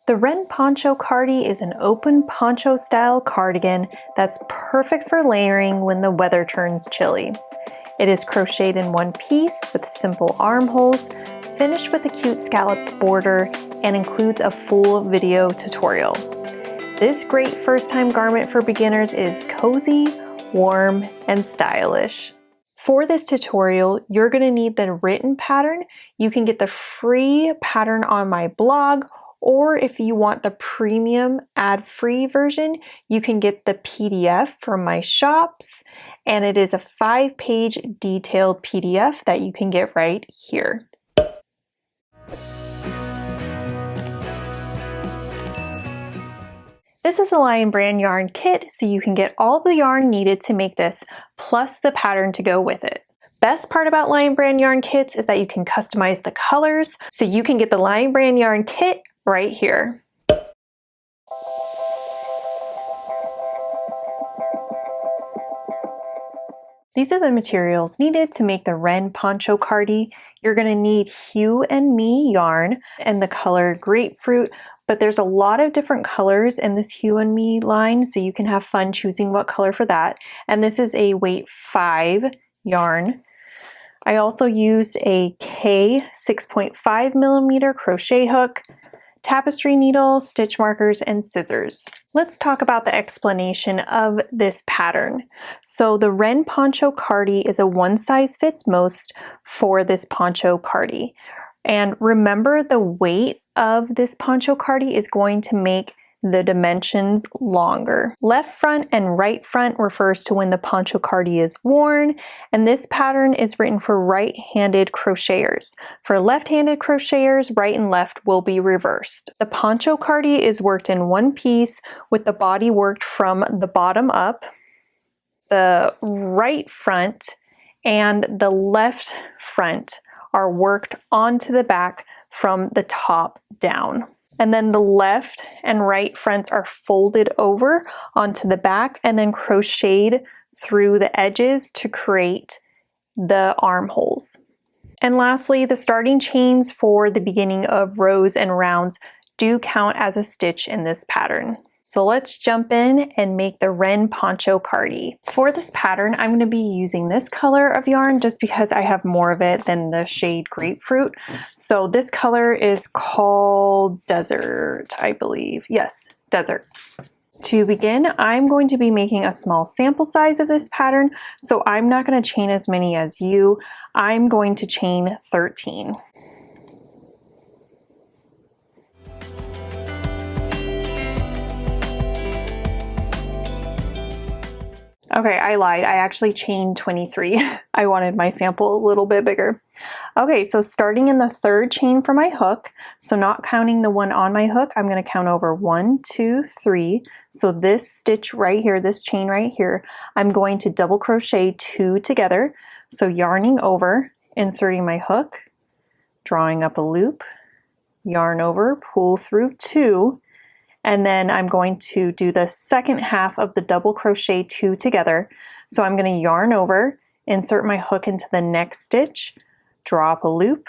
The Wren Poncho Cardi is an open poncho style cardigan that's perfect for layering when the weather turns chilly. It is crocheted in one piece with simple armholes, finished with a cute scalloped border, and includes a full video tutorial. This great first-time garment for beginners is cozy, warm, and stylish. For this tutorial, you're going to need the written pattern. You can get the free pattern on my blog, or if you want the premium ad-free version, you can get the PDF from my shops, and it is a 5-page detailed PDF that you can get right here. This is a Lion Brand yarn kit, so you can get all the yarn needed to make this, plus the pattern to go with it. Best part about Lion Brand yarn kits is that you can customize the colors, so you can get the Lion Brand yarn kit right here. These are the materials needed to make the Wren Poncho Cardi. You're going to need Hue and Me yarn and the color Grapefruit, but there's a lot of different colors in this Hue and Me line, so you can have fun choosing what color for that. And this is a weight 5 yarn. I also used a K 6.5mm crochet hook, tapestry needle, stitch markers, and scissors. Let's talk about the explanation of this pattern. So the Wren Poncho Cardi is a one-size-fits-most for this poncho cardi. And remember, the weight of this poncho cardi is going to make the dimensions longer. Left front and right front refers to when the poncho cardi is worn, and this pattern is written for right-handed crocheters. For left-handed crocheters, right and left will be reversed. The poncho cardi is worked in one piece with the body worked from the bottom up. The right front and the left front are worked onto the back from the top down. And then the left and right fronts are folded over onto the back and then crocheted through the edges to create the armholes. And lastly, the starting chains for the beginning of rows and rounds do count as a stitch in this pattern. So let's jump in and make the Wren Poncho Cardi. For this pattern, I'm going to be using this color of yarn just because I have more of it than the shade Grapefruit. So this color is called Desert, I believe. Yes, Desert. To begin, I'm going to be making a small sample size of this pattern, so I'm not going to chain as many as you. I'm going to chain 13. Okay, I lied. I actually chained 23. I wanted my sample a little bit bigger. Okay, so starting in the third chain for my hook, so not counting the one on my hook, I'm going to count over 1, 2, 3. So this stitch right here, this chain right here, I'm going to double crochet 2 together. So yarning over, inserting my hook, drawing up a loop, yarn over, pull through 2, and then I'm going to do the second half of the double crochet 2 together. So I'm going to yarn over, insert my hook into the next stitch, draw up a loop,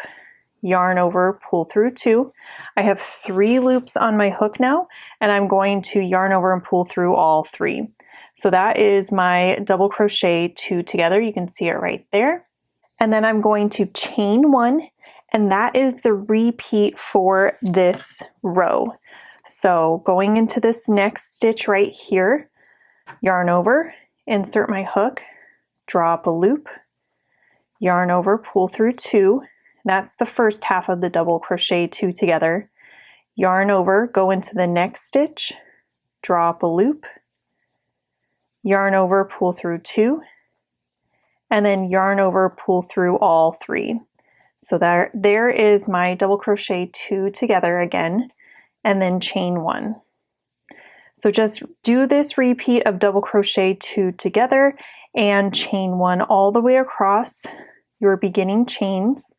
yarn over, pull through 2. I have 3 loops on my hook now, and I'm going to yarn over and pull through all 3. So that is my double crochet 2 together. You can see it right there. And then I'm going to chain 1, and that is the repeat for this row. So going into this next stitch right here, yarn over, insert my hook, draw up a loop, yarn over, pull through 2. That's the first half of the double crochet 2 together. Yarn over, go into the next stitch, draw up a loop, yarn over, pull through 2, and then yarn over, pull through all 3. So there is my double crochet 2 together again, and then chain 1. So just do this repeat of double crochet 2 together and chain 1 all the way across your beginning chains,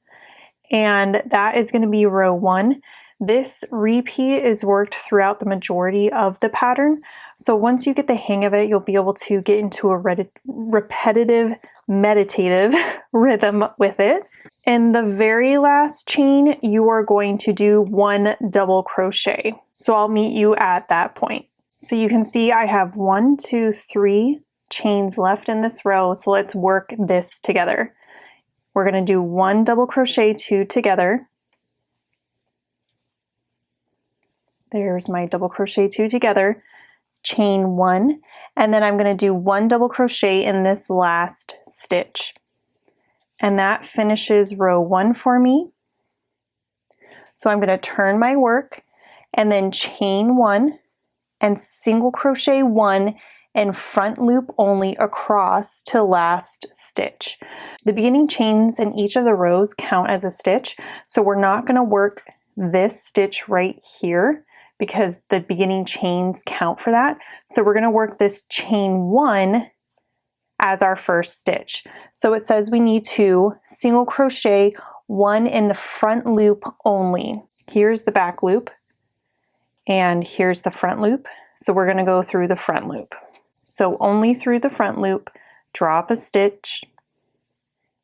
and that is going to be row 1. This repeat is worked throughout the majority of the pattern, so once you get the hang of it, you'll be able to get into a repetitive, meditative rhythm with it. In the very last chain, you are going to do 1 double crochet. So I'll meet you at that point. So you can see I have 1, 2, 3 chains left in this row. So let's work this together. We're going to do 1 double crochet, 2 together. There's my double crochet 2 together, chain 1, and then I'm going to do 1 double crochet in this last stitch. And that finishes row 1 for me. So I'm going to turn my work and then chain 1 and single crochet 1 and front loop only across to last stitch. The beginning chains in each of the rows count as a stitch, so we're not going to work this stitch right here because the beginning chains count for that. So we're going to work this chain 1 as our first stitch. So it says we need to single crochet 1 in the front loop only. Here's the back loop and here's the front loop. So we're going to go through the front loop. So only through the front loop, drop a stitch,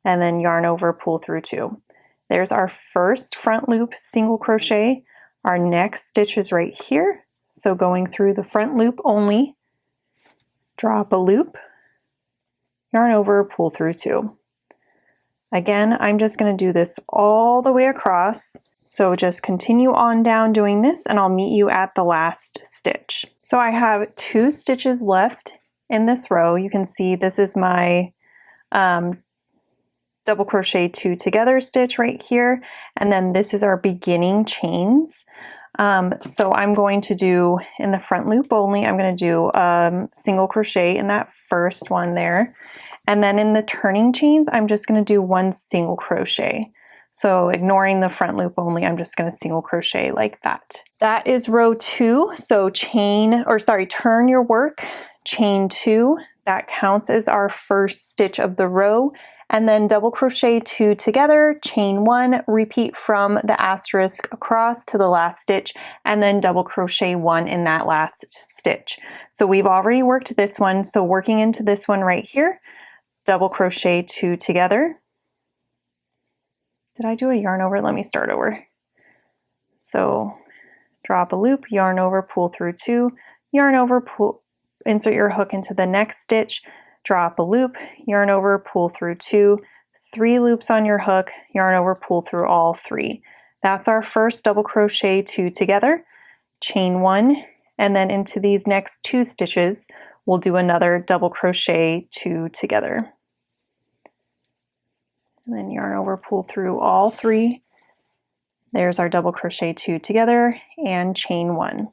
and then yarn over, pull through 2. There's our first front loop single crochet. Our next stitch is right here. So going through the front loop only, drop a loop, yarn over, pull through 2. Again, I'm just going to do this all the way across. So just continue on down doing this and I'll meet you at the last stitch. So I have 2 stitches left in this row. You can see this is my double crochet 2 together stitch right here. And then this is our beginning chains. So I'm going to do in the front loop only, I'm going to do single crochet in that first one there. And then in the turning chains, I'm just going to do 1 single crochet. So ignoring the front loop only, I'm just going to single crochet like that. That is row 2. So turn your work, chain 2. That counts as our first stitch of the row. And then double crochet 2 together, chain 1, repeat from the asterisk across to the last stitch, and then double crochet 1 in that last stitch. So we've already worked this one. So working into this one right here, double crochet 2 together. Did I do a yarn over? Let me start over. So drop a loop, yarn over, pull through 2, yarn over, pull, insert your hook into the next stitch, drop a loop, yarn over, pull through 2, 3 loops on your hook, yarn over, pull through all 3. That's our first double crochet 2 together, chain 1, and then into these next 2 stitches, we'll do another double crochet 2 together. And then yarn over, pull through all 3. There's our double crochet 2 together and chain 1.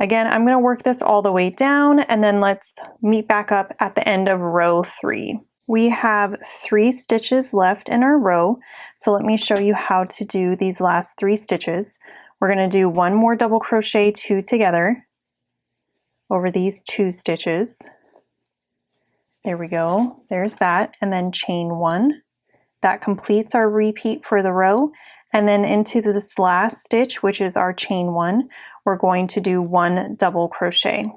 Again, I'm going to work this all the way down and then let's meet back up at the end of row 3. We have 3 stitches left in our row. So let me show you how to do these last 3 stitches. We're going to do 1 more double crochet 2 together over these 2 stitches. There we go. There's that. And then chain 1. That completes our repeat for the row. And then into this last stitch, which is our chain 1, we're going to do 1 double crochet.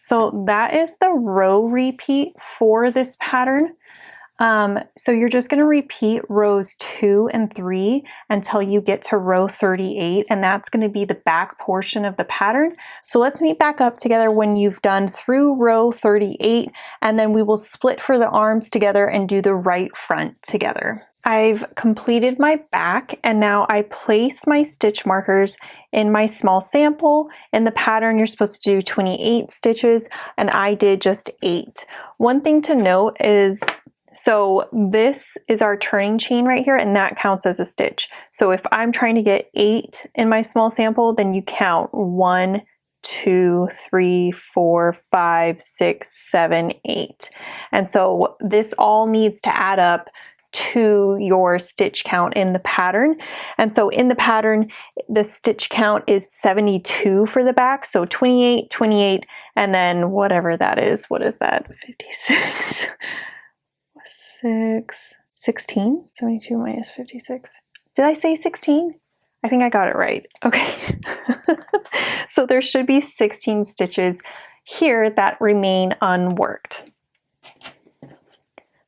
So that is the row repeat for this pattern. So you're just going to repeat rows 2 and 3 until you get to row 38, and that's going to be the back portion of the pattern. So let's meet back up together when you've done through row 38, and then we will split for the arms together and do the right front together. I've completed my back and now I place my stitch markers in my small sample. In the pattern, you're supposed to do 28 stitches and I did just 8. One thing to note is, so this is our turning chain right here and that counts as a stitch. So if I'm trying to get 8 in my small sample, then you count 1, 2, 3, 4, 5, 6, 7, 8. And so this all needs to add up to your stitch count in the pattern. And so in the pattern, the stitch count is 72 for the back. So 28, 28, and then whatever that is. What is that? 56, 16? 72 minus 56. Did I say 16? I think I got it right. Okay. So there should be 16 stitches here that remain unworked.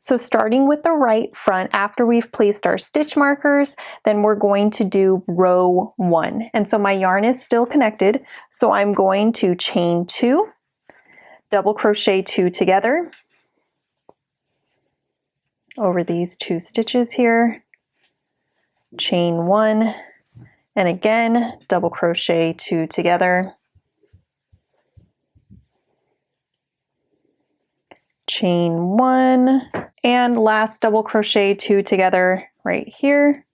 So starting with the right front, after we've placed our stitch markers, then we're going to do row 1. And so my yarn is still connected, so I'm going to chain 2, double crochet 2 together over these 2 stitches here, chain 1, and again double crochet 2 together, chain 1, and last double crochet 2 together right here,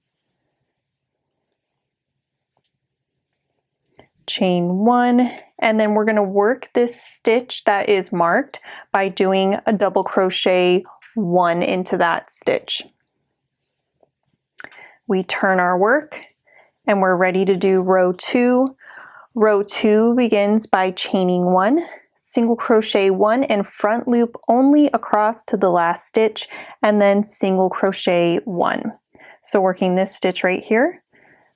chain 1, and then we're going to work this stitch that is marked by doing a double crochet 1 into that stitch. We turn our work and we're ready to do row 2. Row 2 begins by chaining 1, single crochet 1 and front loop only across to the last stitch, and then single crochet 1. So working this stitch right here,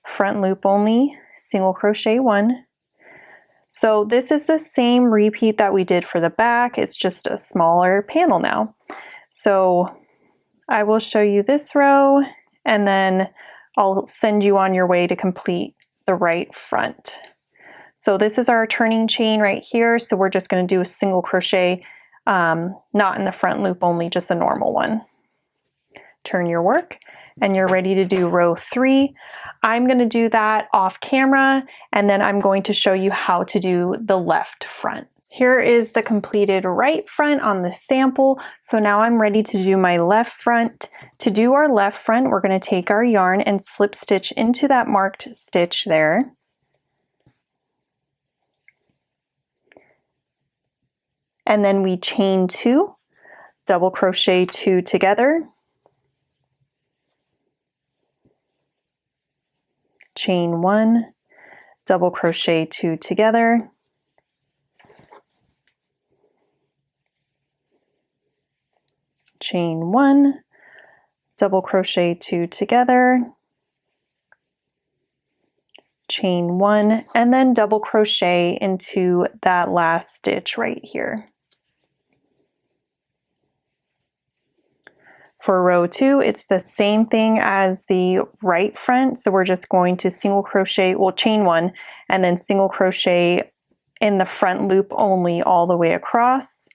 front loop only, single crochet 1. So this is the same repeat that we did for the back, it's just a smaller panel now. So I will show you this row and then I'll send you on your way to complete the right front. So this is our turning chain right here. So we're just going to do a single crochet, not in the front loop only, just a normal one. Turn your work and you're ready to do row 3. I'm going to do that off camera and then I'm going to show you how to do the left front. Here is the completed right front on the sample. So now I'm ready to do my left front. To do our left front, we're going to take our yarn and slip stitch into that marked stitch there. And then we chain 2, double crochet 2 together, chain 1, double crochet 2 together, chain 1, double crochet 2 together, chain 1, and then double crochet into that last stitch right here. For row 2, it's the same thing as the right front. So we're just going to single crochet, well, chain 1, and then single crochet in the front loop only all the way across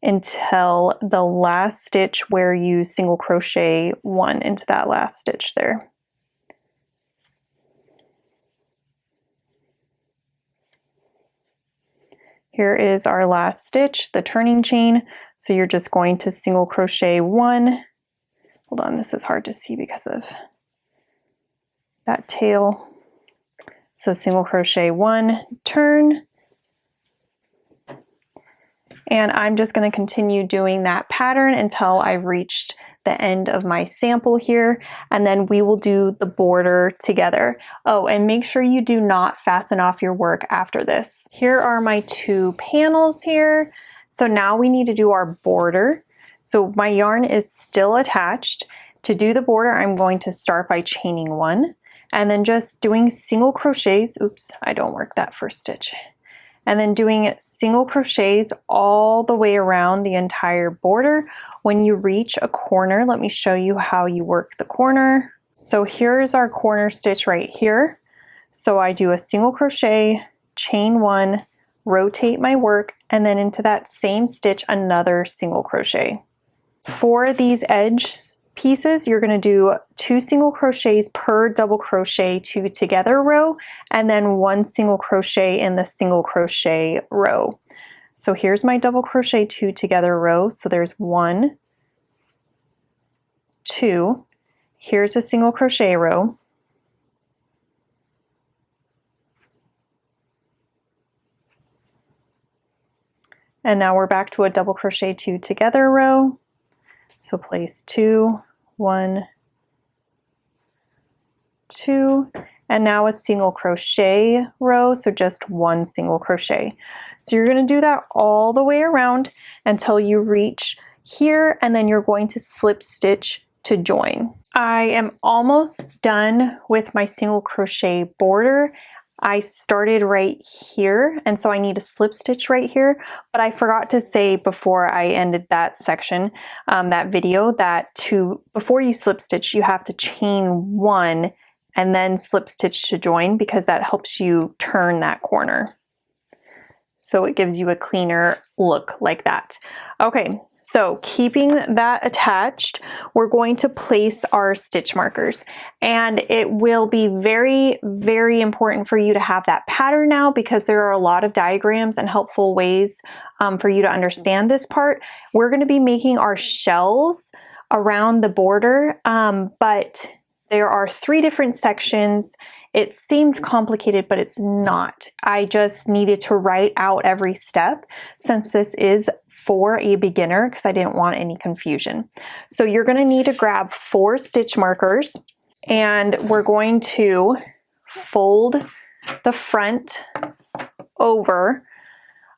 until the last stitch where you single crochet 1 into that last stitch there. Here is our last stitch, the turning chain. So you're just going to single crochet 1. Hold on, this is hard to see because of that tail. So single crochet 1, turn. And I'm just going to continue doing that pattern until I've reached the end of my sample here, and then we will do the border together. Oh, and make sure you do not fasten off your work after this. Here are my 2 panels here. So now we need to do our border. So my yarn is still attached. To do the border, I'm going to start by chaining 1 and then just doing single crochets. Oops, I don't work that first stitch. And then doing single crochets all the way around the entire border. When you reach a corner, let me show you how you work the corner. So here's our corner stitch right here. So I do a single crochet, chain 1, rotate my work, and then into that same stitch, another single crochet. For these edge pieces, you're going to do 2 single crochets per double crochet 2 together row, and then 1 single crochet in the single crochet row. So here's my double crochet 2 together row. So there's 1, 2, here's a single crochet row, and now we're back to a double crochet 2 together row. So place 2, 1, 2, and now a single crochet row, so just 1 single crochet. So you're going to do that all the way around until you reach here, and then you're going to slip stitch to join. I am almost done with my single crochet border. I started right here, and so I need a slip stitch right here, but I forgot to say before I ended that section, that video, that before you slip stitch, you have to chain 1 and then slip stitch to join, because that helps you turn that corner. So it gives you a cleaner look like that. Okay, so keeping that attached, we're going to place our stitch markers, and it will be very, very important for you to have that pattern now, because there are a lot of diagrams and helpful ways for you to understand this part. We're going to be making our shells around the border, but there are 3 different sections. It seems complicated, but it's not. I just needed to write out every step since this is for a beginner, because I didn't want any confusion. So you're going to need to grab 4 stitch markers, and we're going to fold the front over,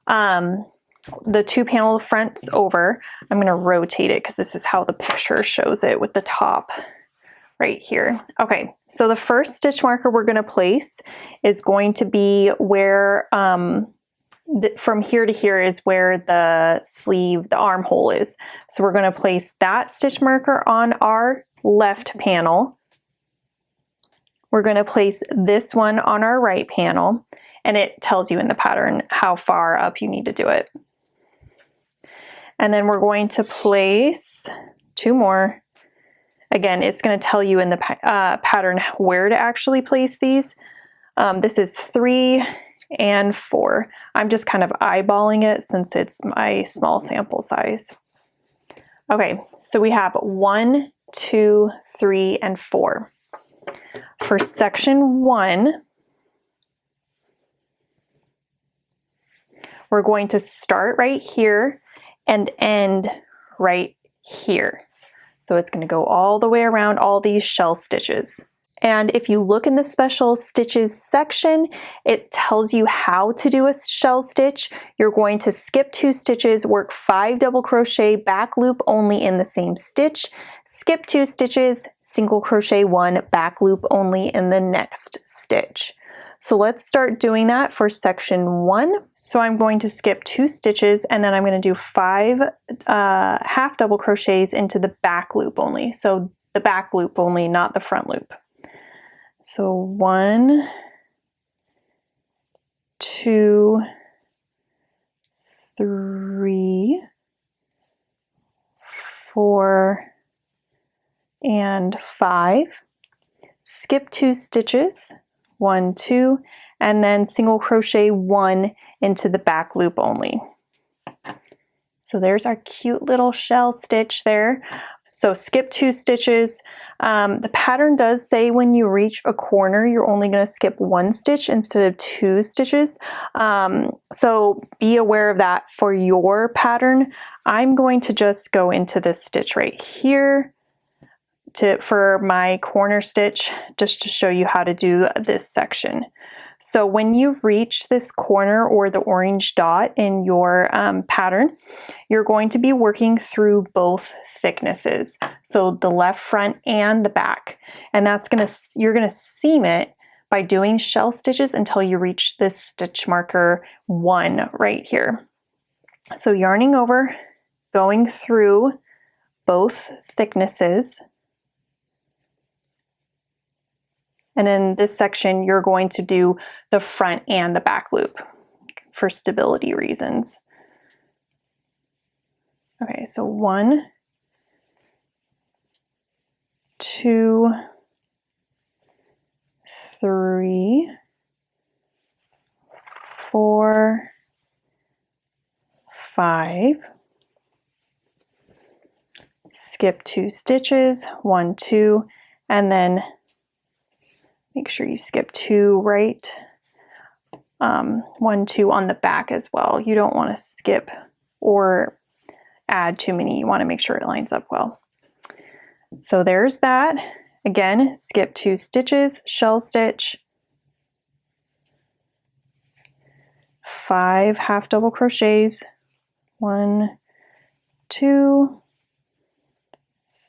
the 2 panel fronts over. I'm going to rotate it because this is how the picture shows it with the top right here. Okay, so the first stitch marker we're going to place is going to be where, from here to here is where the sleeve, the armhole is. So we're going to place that stitch marker on our left panel. We're going to place this one on our right panel, and it tells you in the pattern how far up you need to do it. And then we're going to place 2 more. Again, it's going to tell you in the pattern where to actually place these. This is 3 and 4. I'm just kind of eyeballing it since it's my small sample size. Okay, so we have 1, 2, 3, and 4. For section 1, we're going to start right here and end right here. So it's going to go all the way around all these shell stitches. And if you look in the special stitches section, it tells you how to do a shell stitch. You're going to skip 2 stitches, work 5 double crochet, back loop only in the same stitch, skip 2 stitches, single crochet 1, back loop only in the next stitch. So let's start doing that for section 1. So I'm going to skip 2 stitches, and then I'm going to do 5 half double crochets into the back loop only. So the back loop only, not the front loop. So 1, 2, 3, 4, and 5. Skip 2 stitches, 1, 2, and then single crochet 1 into the back loop only. So there's our cute little shell stitch there. So skip 2 stitches. The pattern does say when you reach a corner, you're only going to skip 1 stitch instead of 2 stitches. So be aware of that for your pattern. I'm going to just go into this stitch right here for my corner stitch, just to show you how to do this section. So when you reach this corner or the orange dot in your pattern, you're going to be working through both thicknesses. So the left front and the back. And you're gonna seam it by doing shell stitches until you reach this stitch marker 1 right here. So yarning over, going through both thicknesses. And in this section, you're going to do the front and the back loop for stability reasons. Okay, so 1, 2, 3, 4, 5. Skip 2 stitches, 1, 2, and then make sure you skip 2 right, 1, 2 on the back as well. You don't want to skip or add too many. You want to make sure it lines up well. So there's that. Again, skip 2 stitches, shell stitch, 5 half double crochets, 1, 2,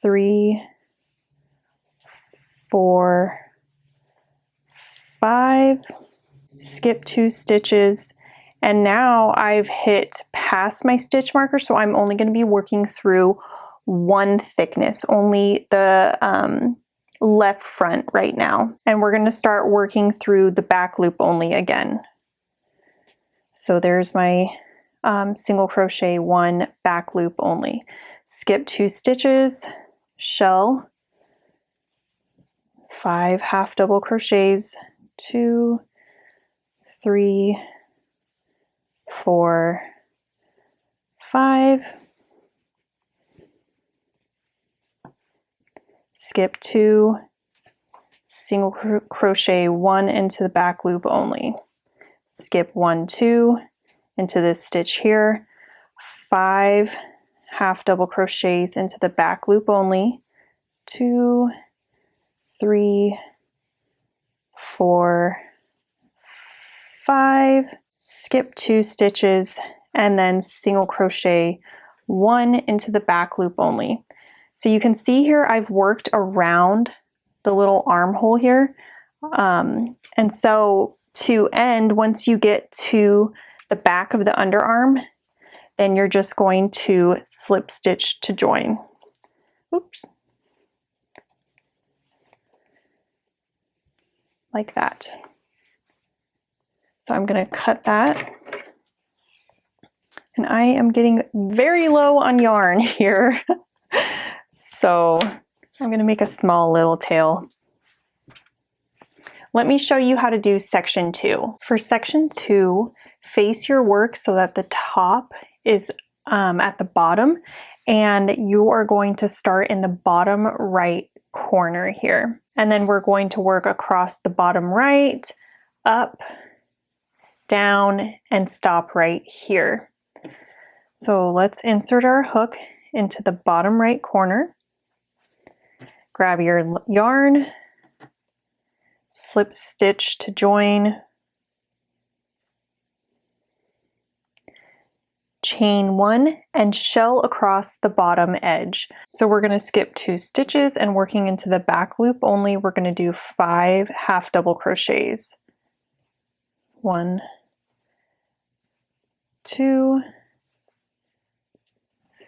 3, 4, 5, skip 2 stitches, and now I've hit past my stitch marker, so I'm only going to be working through one thickness, only the left front right now. And we're going to start working through the back loop only again. So there's my single crochet 1 back loop only. Skip 2 stitches, shell, 5 half double crochets, 2, 3, 4, 5, skip 2, single crochet 1 into the back loop only, skip 1, 2 into this stitch here, 5 half double crochets into the back loop only, 2, 3, 4, 5, skip 2 stitches, and then single crochet 1 into the back loop only. So you can see here I've worked around the little armhole here. And so to end, once you get to the back of the underarm, then you're just going to slip stitch to join. Oops. Like that. So I'm going to cut that. And I am getting very low on yarn here. So I'm going to make a small little tail. Let me show you how to do section 2. For section 2, face your work so that the top is at the bottom, and you are going to start in the bottom right corner here. And then we're going to work across the bottom right, up, down, and stop right here. So let's insert our hook into the bottom right corner. Grab your yarn, slip stitch to join, chain 1, and shell across the bottom edge. So we're going to skip 2 stitches, and working into the back loop only, we're going to do 5 half double crochets. 1, 2,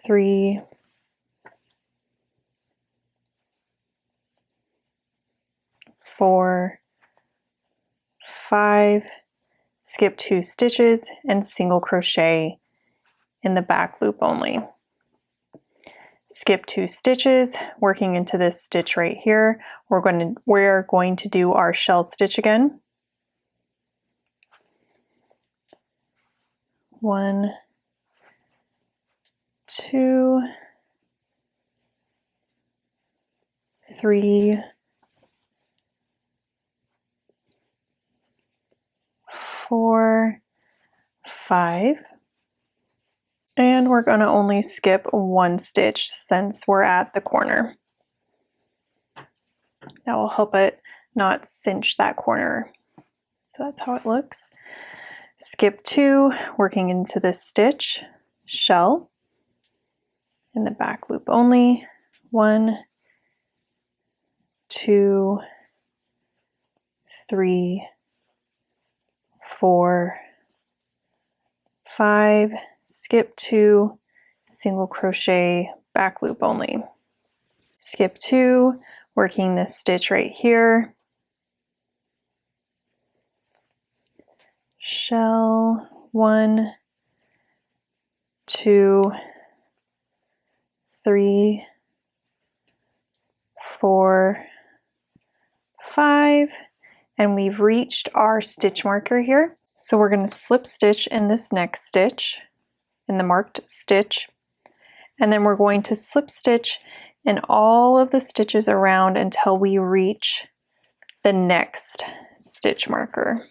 3, 4, 5, skip 2 stitches, and single crochet in the back loop only. Skip 2 stitches, working into this stitch right here. We're going to do our shell stitch again. 1, 2, 3, 4, 5, and we're going to only skip 1 stitch since we're at the corner. That will help it not cinch that corner. So that's how it looks. Skip 2, working into this stitch, shell in the back loop only. 1, 2, 3, 4, 5, skip 2, single crochet, back loop only. Skip 2, working this stitch right here, shell 1, 2, 3, 4, 5, and we've reached our stitch marker here. So we're going to slip stitch in this next stitch, in the marked stitch, and then we're going to slip stitch in all of the stitches around until we reach the next stitch marker.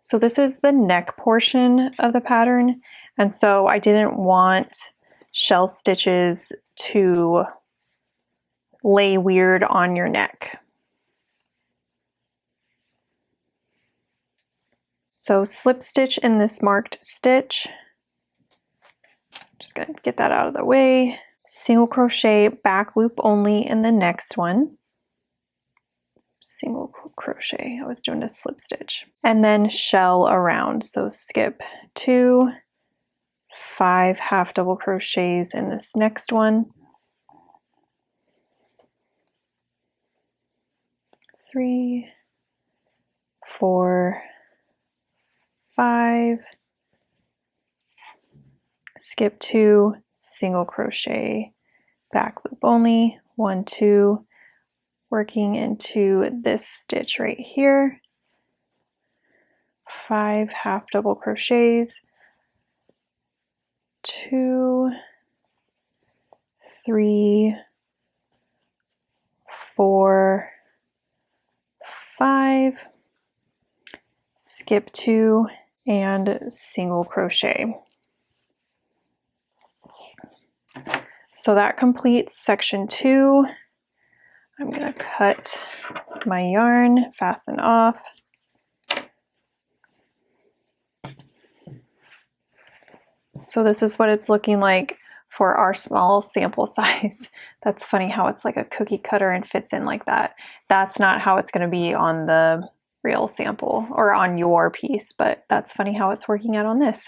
So this is the neck portion of the pattern, and so I didn't want shell stitches to lay weird on your neck. So slip stitch in this marked stitch. Just gonna get that out of the way. Single crochet back loop only in the next one. single crochet. I was doing a slip stitch. And then shell around. So skip 2, 5 half double crochets in this next one, 3, 4, 5, skip 2, single crochet, back loop only, 1, 2, working into this stitch right here, 5 half double crochets, 2, 3, 4, 5, skip 2, and single crochet. So that completes section 2. I'm going to cut my yarn, fasten off. So this is what it's looking like for our small sample size. That's funny how it's like a cookie cutter and fits in like that. That's not how it's going to be on the real sample or on your piece, but that's funny how it's working out on this.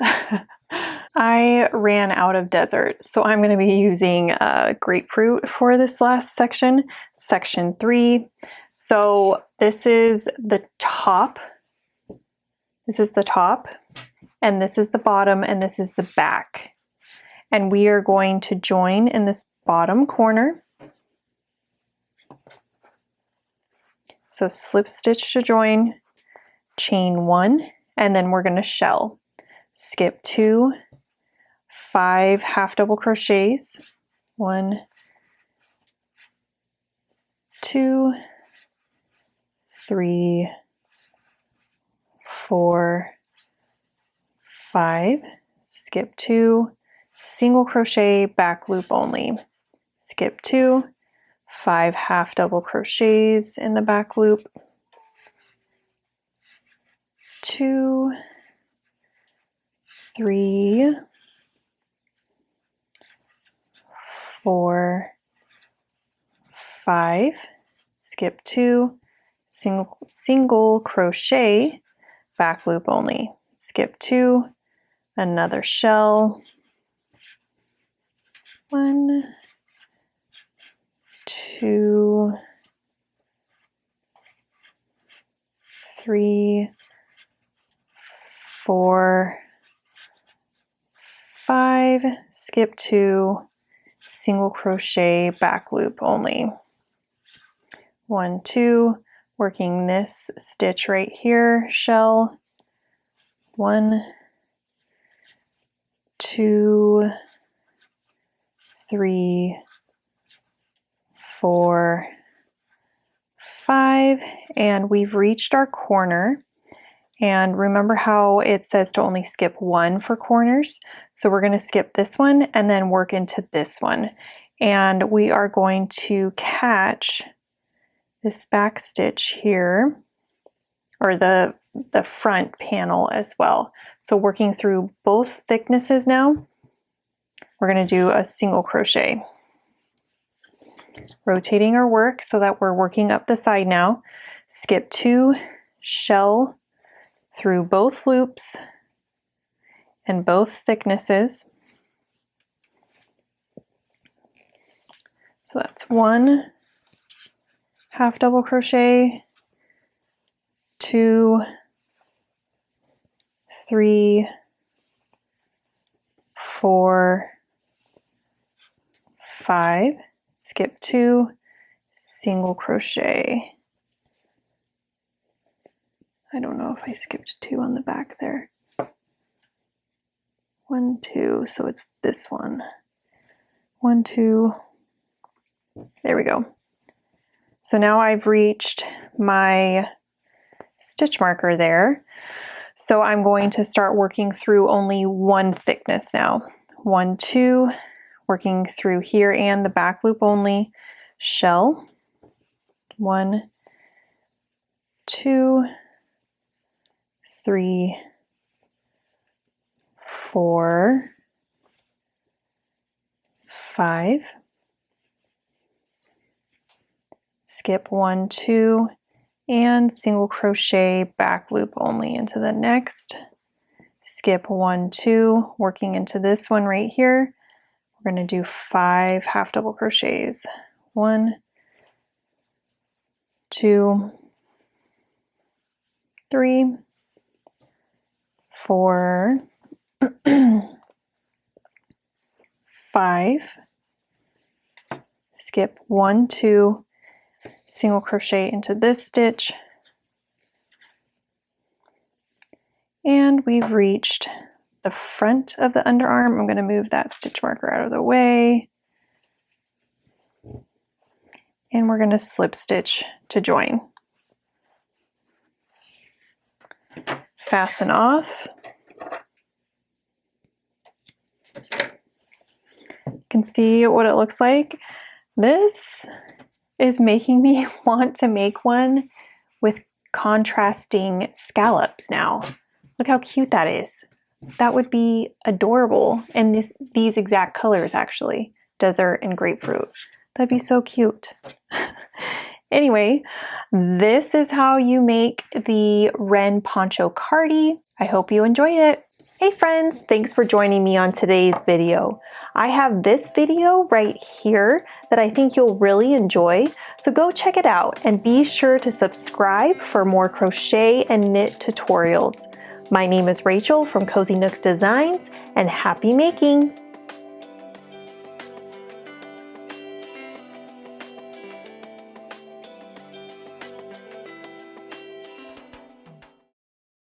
I ran out of desert, so I'm going to be using grapefruit for this last section, section 3. So this is the top. This is the top, and this is the bottom, and this is the back. And we are going to join in this bottom corner. So slip stitch to join, chain 1, and then we're going to shell. Skip 2, 5 half double crochets, 1, 2, 3, 4, 5, skip 2, single crochet, back loop only, skip 2, 5 half double crochets in the back loop, 2, 3, 4, 5, skip 2, single crochet, back loop only, skip 2, another shell, 1, 2, 3, 4, 5, skip 2, single crochet, back loop only, 1, 2, working this stitch right here, shell, 1, 2, 3, 4, 5, and we've reached our corner. And remember how it says to only skip 1 for corners? So we're going to skip this one and then work into this one. And we are going to catch this back stitch here, or the front panel as well. So working through both thicknesses now, we're going to do a single crochet. Rotating our work so that we're working up the side now. Skip 2, shell through both loops and both thicknesses. So that's 1 half double crochet, 2, 3, 4, 5, skip 2, single crochet. I don't know if I skipped 2 on the back there. 1, 2, so it's this one. 1, 2, there we go. So now I've reached my stitch marker there. So I'm going to start working through only one thickness now. 1, 2, working through here and the back loop only, shell, 1, 2, 3, 4, 5, skip 1, 2, and single crochet back loop only into the next. Skip 1, 2, working into this one right here. We're going to do 5 half double crochets. 1, 2, 3, 4, 5, skip 1, 2, single crochet into this stitch, and we've reached the front of the underarm. I'm going to move that stitch marker out of the way, and we're going to slip stitch to join. Fasten off. You can see what it looks like. This is making me want to make one with contrasting scallops now. Look how cute that is. That would be adorable. And these exact colors actually, desert and grapefruit. That'd be so cute. Anyway, this is how you make the Wren Poncho Cardi. I hope you enjoyed it. Hey friends, thanks for joining me on today's video. I have this video right here that I think you'll really enjoy, so go check it out and be sure to subscribe for more crochet and knit tutorials. My name is Rachel from Cozy Nooks Designs, and happy making!